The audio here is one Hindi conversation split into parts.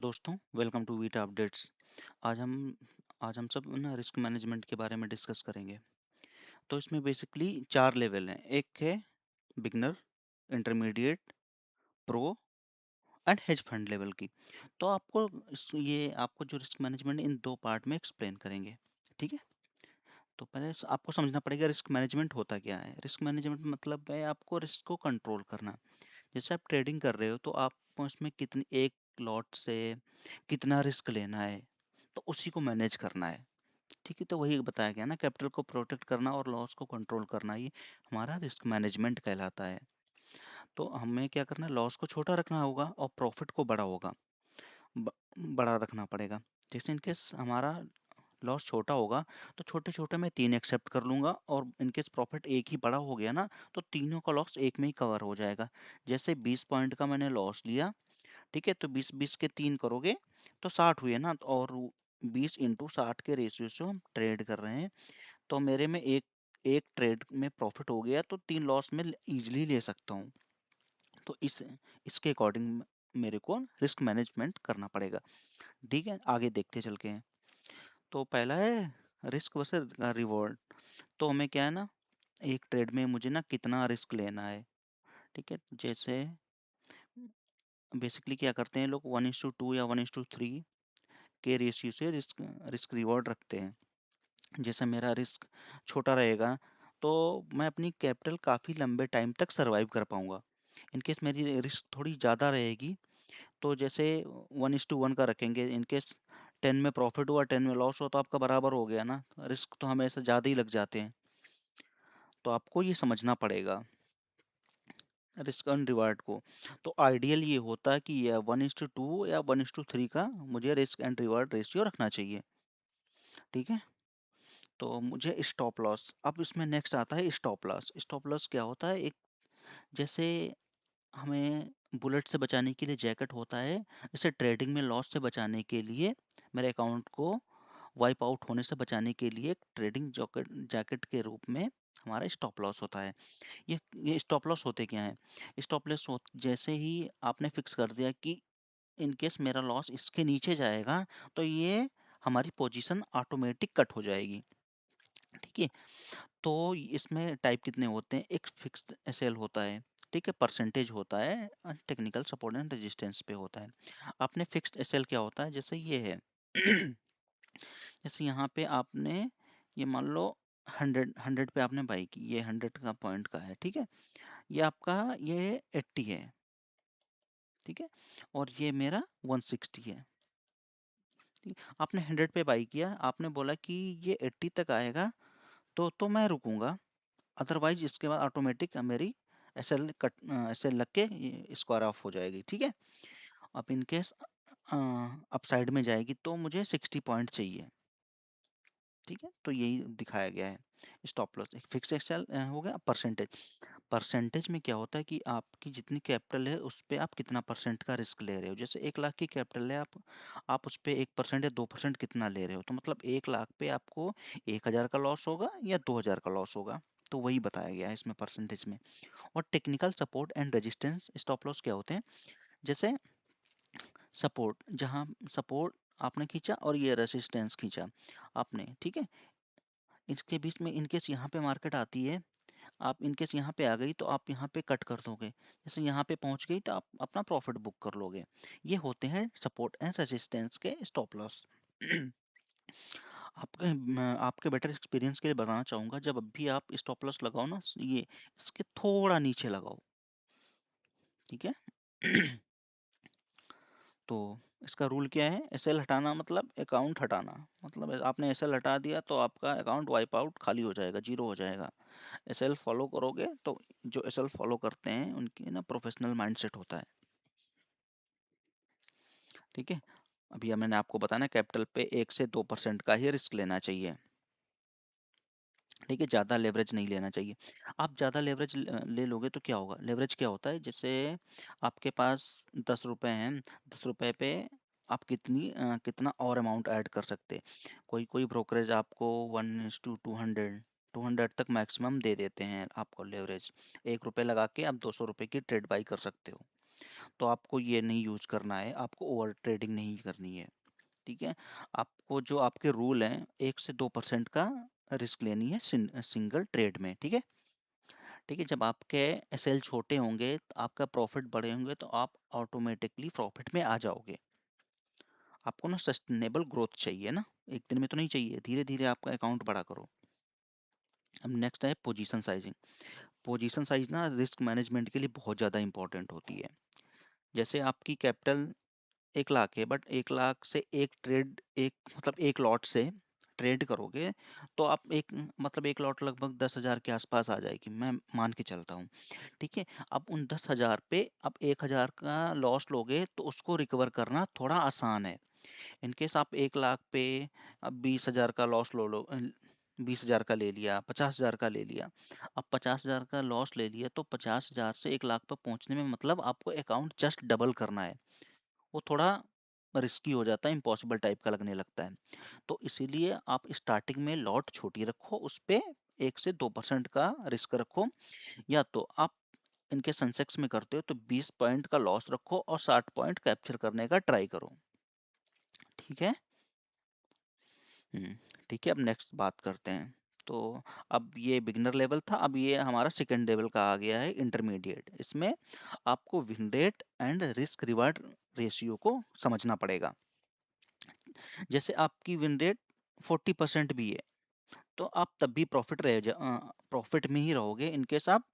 दोस्तों, वेलकम टू वीटा अपडेट्स। आज हम आज हम सब ना रिस्क मैनेजमेंट के बारे में डिस्कस करेंगे। तो इसमें बेसिकली 4 लेवल हैं। एक है beginner, intermediate, pro and hedge fund level की। तो आपको जो रिस्क मैनेजमेंट इन 2 पार्ट में एक्सप्लेन करेंगे। ठीक है? तो पहले आपको समझना पड़ेगा रिस्क मैनेजमेंट होता क्या है। रिस्क मैनेजमेंट मतलब है आपको रिस्क को कंट्रोल करना। जैसे आप ट्रेडिंग कर रहे हो तो आपको उसमें कितनी एक लॉट से कितना रिस्क लेना है, तो उसी को मैनेज करना है। ठीक है, तो वही बताया गया ना, कैपिटल को प्रोटेक्ट करना और लॉस को कंट्रोल करना, ये हमारा रिस्क मैनेजमेंट कहलाता है। तो हमें क्या करना है, लॉस को छोटा रखना होगा और प्रॉफिट को बड़ा होगा, ब, बड़ा रखना पड़ेगा। जैसे इनकेस हमारा लॉस छोटा होगा तो छोटे छोटे मैं 3 एक्सेप्ट कर लूंगा, और इनकेस प्रॉफिट एक ही बड़ा हो गया ना, तो तीनों का लॉस एक में ही कवर हो जाएगा। जैसे 20 पॉइंट का मैंने लॉस लिया, ठीक है, तो 20 के 3 करोगे तो 60 हुए ना, और 20 इंटू 60 के रेशियो से हम ट्रेड कर रहे हैं, तो मेरे में एक एक ट्रेड में प्रॉफिट हो गया, तो 3 लॉस में इजीली ले सकता हूँ। तो इसके अकॉर्डिंग मेरे को रिस्क मैनेजमेंट करना पड़ेगा। ठीक है, आगे देखते चल के हैं। तो पहला है रिस्क वर्सेस रिवॉर्ड। तो हमें क्या है ना, एक ट्रेड में मुझे ना कितना रिस्क लेना है। ठीक है, जैसे बेसिकली क्या करते हैं लोग, 1:2 या 1:3 के रेशियो से रिस्क रिस्क रिवॉर्ड रखते हैं। जैसे मेरा रिस्क छोटा रहेगा तो मैं अपनी कैपिटल काफ़ी लंबे टाइम तक सरवाइव कर पाऊंगा। इनकेस मेरी रिस्क थोड़ी ज़्यादा रहेगी, तो जैसे 1:1 का रखेंगे, इनकेस 10 में प्रॉफिट हुआ 10 में लॉस हुआ, तो आपका बराबर हो गया ना। रिस्क तो हमेशा ज़्यादा ही लग जाते हैं, तो आपको ये समझना पड़ेगा रिस्क एंड रिवार्ड को। तो आइडियल ये होता है कि ये 1:2 या 1:3 का मुझे रिस्क एंड रिवार्ड रेशियो रखना चाहिए। ठीक है, तो मुझे स्टॉप लॉस, अब इसमें नेक्स्ट आता है स्टॉप लॉस। स्टॉप लॉस क्या होता है, एक जैसे हमें बुलेट से बचाने के लिए जैकेट होता है, जैसे ट्रेडिंग में लॉस से बचाने के लिए, मेरे अकाउंट को वाइप आउट होने से बचाने के लिए, एक ट्रेडिंग जैकेट जैकेट के रूप में हमारा स्टॉप लॉस होता है। ये स्टॉप लॉस होते क्या है, स्टॉप लॉस जैसे ही आपने फिक्स कर दिया कि इन केस मेरा लॉस इसके नीचे जाएगा, तो ये हमारी पोजीशन ऑटोमेटिक कट हो जाएगी। ठीक है, तो इसमें टाइप कितने होते हैं, एक फिक्स्ड एसएल होता है, ठीक है, परसेंटेज होता है, टेक्निकल सपोर्ट एंड रेजिस्टेंस पे होता है। आपने फिक्स्ड एसएल क्या होता है, जैसे ये है जैसे यहाँ पे आपने ये मान लो 100 पे आपने बाई की, ये 100 का पॉइंट का है, ठीक है, ये आपका ये 80 है, ठीक है, और ये मेरा 160 है। ठीक है? आपने 100 पे बाई किया, आपने बोला कि ये 80 तक आएगा तो मैं रुकूंगा, अदरवाइज इसके बाद ऑटोमेटिक मेरी एसएल लग के स्क्वायर ऑफ हो जाएगी। ठीक है, अब इन केस अप साइड में जाएगी तो मुझे 60 पॉइंट चाहिए। ठीक है, तो यही दिखाया गया है। स्टॉप लॉस एक फिक्स एक्सेल हो गया। परसेंटेज, परसेंटेज में क्या होता है कि आपकी जितनी कैपिटल है उस पे आप कितना परसेंट का रिस्क ले रहे हो। जैसे 1 लाख की कैपिटल है, आप उस पे 1% या 2% कितना ले रहे हो, तो मतलब 1 लाख पे आपको 1,000 का लॉस होगा या 2,000 का लॉस होगा, तो वही बताया गया है इसमें परसेंटेज में। और technical support and resistance stop loss क्या होते हैं, जैसे सपोर्ट, जहां सपोर्ट आपने खींचा और ये रेजिस्टेंस खींचा आपने, ठीक है, इसके बीच में इनकेस यहाँ पे मार्केट आती है, आप इनकेस यहाँ पे आ गई तो आप यहाँ पे कट कर दोगे, जैसे यहाँ पे पहुंच गई तो आप अपना प्रॉफिट बुक कर लोगे। ये होते हैं सपोर्ट एंड रेजिस्टेंस के स्टॉप लॉस। मैं आपके बेटर एक्सपीरियंस के लिए बताना चाहूंगा, जब भी आप स्टॉप लॉस लगाओ ना, ये इसके थोड़ा नीचे लगाओ। ठीक है तो इसका रूल क्या है, एसएल हटाना मतलब अकाउंट हटाना, मतलब आपने एसएल हटा दिया तो आपका अकाउंट वाइप आउट, खाली हो जाएगा, जीरो हो जाएगा। एसएल फॉलो करोगे तो जो एसएल फॉलो करते हैं उनकी ना प्रोफेशनल माइंडसेट होता है। ठीक है, अभी मैंने आपको बताया कैपिटल पे 1 से 2% का ही रिस्क लेना चाहिए। ठीक है, ज़्यादा लेवरेज नहीं लेना चाहिए। आप ज़्यादा लेवरेज ले लोगे तो क्या होगा, लेवरेज क्या होता है, जैसे आपके पास 10 रुपए हैं, 10 रुपए पे आप कितना और अमाउंट ऐड कर सकते। कोई कोई ब्रोकरेज आपको 1:200 200 तक मैक्सिमम दे देते हैं आपको लेवरेज। 1 रुपए लगा के आप 200 रुपए की ट्रेड बाई कर सकते हो। तो आपको ये नहीं यूज करना है, आपको ओवर ट्रेडिंग नहीं करनी है। ठीक है, आपको जो आपके रूल हैं 1 से 2% का रिस्क लेनी है सिंगल ट्रेड में। ठीक है। ठीक है, जब आपके एसएल छोटे होंगे, आपका प्रॉफिट बड़े होंगे, तो आप ऑटोमेटिकली प्रॉफिट में आ जाओगे। आपको ना सस्टेनेबल ग्रोथ चाहिए ना, एक दिन में तो नहीं चाहिए, धीरे धीरे आपका अकाउंट बड़ा करो। अब नेक्स्ट है पोजीशन साइजिंग। पोजीशन साइज ना रिस्क मैनेजमेंट के लिए बहुत ज़्यादा इंपॉर्टेंट होती है। जैसे आपकी कैपिटल 1 लाख है, बट 1 लाख से एक ट्रेड, एक मतलब एक लॉट से ट्रेड करोगे, तो आप एक मतलब एक लॉट लगभग 10,000 के आसपास आ जाएगी, मैं मान के चलता हूँ। ठीक है, अब उन 10,000 पे आप 1,000 का लॉस लोगे तो उसको रिकवर करना थोड़ा आसान है। इनकेस आप 1 लाख पे अब 20,000 का लॉस लो लो 20,000 का ले लिया, 50,000 का ले लिया। अब 50,000 का लॉस ले लिया, तो 50,000 से 1 लाख पर पहुंचने में मतलब आपको अकाउंट जस्ट डबल करना है। वो थोड़ा रिस्की हो जाता है, इम्पॉसिबल टाइप का लगने लगता है। तो इसीलिए आप स्टार्टिंग में लॉट छोटी रखो, उस पे 1 से 2% का रिस्क रखो। या तो आप इनके सेंसेक्स में करते हो तो 20 पॉइंट का लॉस रखो और 60 पॉइंट कैप्चर करने का ट्राई करो। ठीक है। हम्म, ठीक है, अब नेक्स्ट बात करते हैं। तो अब ये बिगिनर लेवल था, अब ये हमारा सेकंड लेवल का आ गया है इंटरमीडिएट। इसमें आपको win rate and risk reward ratio को समझना पड़ेगा। जैसे आपकी विन रेट 40% भी है, तो आप तब भी प्रॉफिट में ही रहोगे, इनकेस आप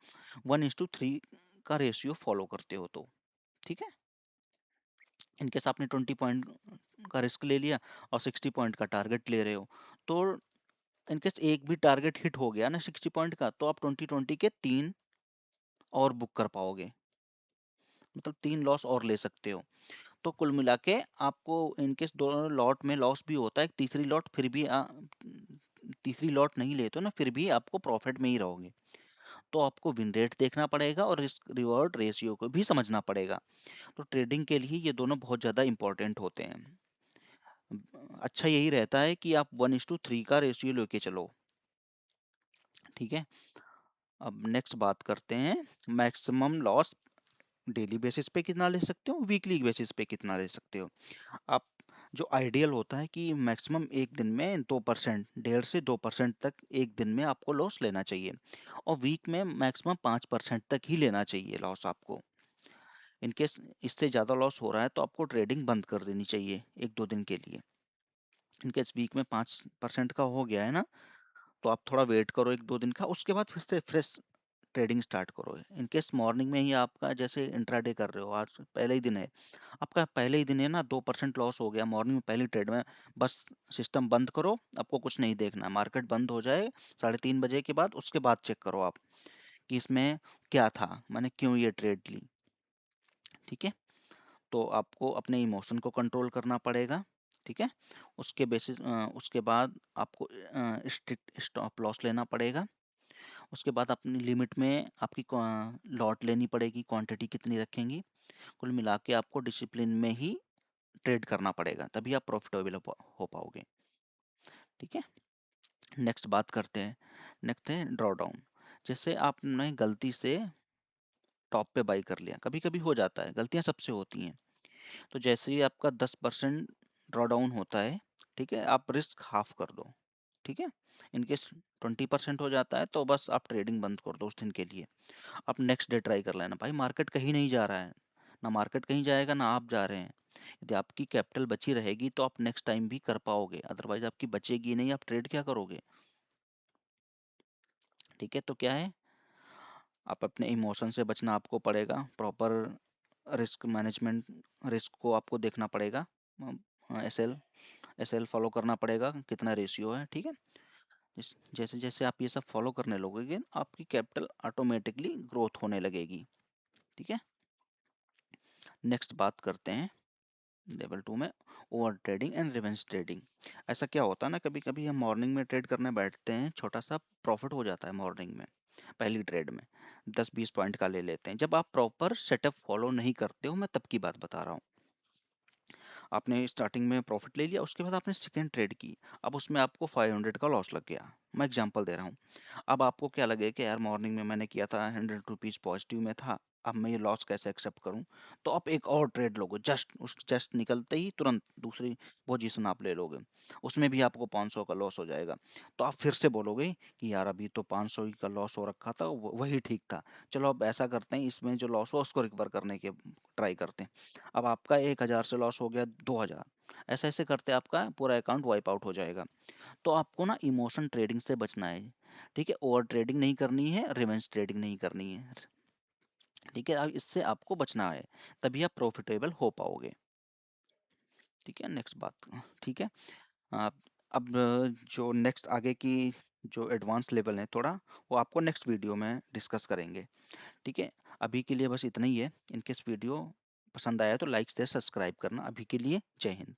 1:3 का रेशियो फॉलो करते हो तो। ठीक है, इनकेस आपने 20 पॉइंट का रिस्क ले लिया और 60 पॉइंट का टारगेट ले रहे हो, तो इनकेस एक भी टारगेट हिट हो गया ना 60 पॉइंट का, तो आप 20 के 3 और बुक कर पाओगे, मतलब 3 लॉस और ले सकते हो। तो कुल मिला के आपको इनकेस दोनों लॉट में लॉस भी होता है, तीसरी लॉट फिर भी तीसरी लॉट नहीं लेते हो ना, फिर भी आपको प्रॉफिट में ही रहोगे। तो आपको विन रेट देखना पड़ेगा और रिस्क रिवॉर्ड रेशियो को भी समझना पड़ेगा। तो ट्रेडिंग के लिए ये दोनों बहुत ज़्यादा इंपॉर्टेंट होते हैं। अच्छा यही रहता है कि आप 1:3 का रेशियो लेके चलो। ठीक है, अब नेक्स्ट बात करते हैं मैक्सिमम लॉस डेली बेसिस पे कितना ले सकते हो, वीकली बेसिस पे कितना ले सकते हो आप। जो आइडियल होता है कि मैक्सिमम एक दिन में 2%, 1.5 से 2% तक एक दिन में आपको लॉस लेना चाहिए, और वीक में मैक्सिमम 5% तक ही लेना चाहिए लॉस आपको। इनकेस इससे ज़्यादा लॉस हो रहा है तो आपको ट्रेडिंग बंद कर देनी चाहिए 1-2 दिन के लिए। इनकेस वीक में 5% का हो गया है ना, तो आप थोड़ा वेट करो 1-2 दिन का, उसके बाद फिर से फ्रेश ट्रेडिंग स्टार्ट करो। इनकेस मॉर्निंग में ही आपका जैसे इंट्राडे कर रहे हो, आज पहले ही दिन है आपका, पहले ही दिन है ना, 2% लॉस हो गया मॉर्निंग में पहली ट्रेड में, बस सिस्टम बंद करो, आपको कुछ नहीं देखना, मार्केट बंद हो जाए 3:30 बजे के बाद, उसके बाद चेक करो आप कि इसमें क्या था, मैंने क्यों ये ट्रेड ली। ठीक है, तो आपको अपने इमोशन को कंट्रोल करना पड़ेगा। ठीक है, उसके बाद आपको स्ट्रिक्ट स्टॉप लॉस लेना पड़ेगा। उसके बाद अपनी लिमिट में आपकी लॉट लेनी पड़ेगी, क्वांटिटी कितनी रखेंगी। कुल मिला के आपको डिसिप्लिन में ही ट्रेड करना पड़ेगा, तभी आप प्रॉफिटेबल हो पाओगे। ठीक है, नेक्स्ट बात करते हैं। नेक्स्ट है ड्रॉ डाउन। जैसे आपने गलती से टॉप पे बाई कर लिया, कभी कभी हो जाता है, गलतियां सबसे होती हैं। तो जैसे ही आपका 10% ड्रॉ डाउन होता है, ठीक है, आप रिस्क हाफ कर दो। ठीक है, इनकेस 20% हो जाता है तो बस आप ट्रेडिंग बंद कर दो उस दिन के लिए। आप नेक्स्ट डे ट्राई कर लेना, भाई मार्केट कहीं नहीं जा रहा है, ना मार्केट कहीं जाएगा ना आप जा रहे हैं। यदि आपकी कैपिटल बची रहेगी तो आप नेक्स्ट टाइम भी कर पाओगे, अदरवाइज आपकी बचेगी नहीं, आप ट्रेड क्या करोगे। ठीक है, तो क्या है, आप अपने इमोशन से बचना आपको पड़ेगा, प्रॉपर रिस्क मैनेजमेंट, रिस्क को आपको देखना पड़ेगा, एसएल एसएल फॉलो करना पड़ेगा, कितना रेशियो है। ठीक है, जैसे जैसे आप ये सब फॉलो करने लगोगे, आपकी कैपिटल ऑटोमेटिकली ग्रोथ होने लगेगी। ठीक है, नेक्स्ट बात करते हैं लेवल 2 में over trading and revenge trading. ऐसा क्या होता है ना, कभी कभी हम मॉर्निंग में ट्रेड करने बैठते हैं, छोटा सा प्रॉफिट हो जाता है मॉर्निंग में, पहली ट्रेड में 10-20 पॉइंट का ले लेते हैं। जब आप प्रॉपर सेटअप फॉलो नहीं करते हो, मैं तब की बात बता रहा हूँ, आपने स्टार्टिंग में प्रॉफिट ले लिया, उसके बाद आपने सेकेंड ट्रेड की, अब उसमें आपको 500 का लॉस लग गया, मैं एग्जांपल दे रहा हूँ। अब आपको क्या लगेगा कि यार मॉर्निंग में मैंने किया था 100 रुपीज पॉजिटिव में था, अब मैं ये लॉस कैसे एक्सेप्ट करूं? तो आप एक और ट्रेड लोगे, जस्ट निकलते ही तुरंत दूसरी पोजीशन आप ले लोगे, उसमें भी आपको 500 का लॉस हो जाएगा। तो आप फिर से बोलोगे कि यार अभी तो 500 ही का लॉस हो रखा था, वही ठीक था। चलो अब ऐसा करते हैं, इसमें जो लॉस हुआ उसको रिकवर करने के ट्राई करते हैं। अब आपका 1000 से लॉस हो गया 2000, ऐसे ऐसे करते आपका पूरा अकाउंट वाइप आउट हो जाएगा। तो आपको ना इमोशन ट्रेडिंग से बचना है। ठीक है, ओवर ट्रेडिंग नहीं करनी है, रिवेंज ट्रेडिंग नहीं करनी है। ठीक है, अब इससे आपको बचना है, तभी आप प्रॉफिटेबल हो पाओगे। ठीक है, नेक्स्ट बात। ठीक है। आप अब जो नेक्स्ट आगे की जो एडवांस लेवल है थोड़ा, वो आपको नेक्स्ट वीडियो में डिस्कस करेंगे। ठीक है, अभी के लिए बस इतना ही है। इनकेस वीडियो पसंद आया तो लाइक से सब्सक्राइब करना। अभी के लिए जय हिंद।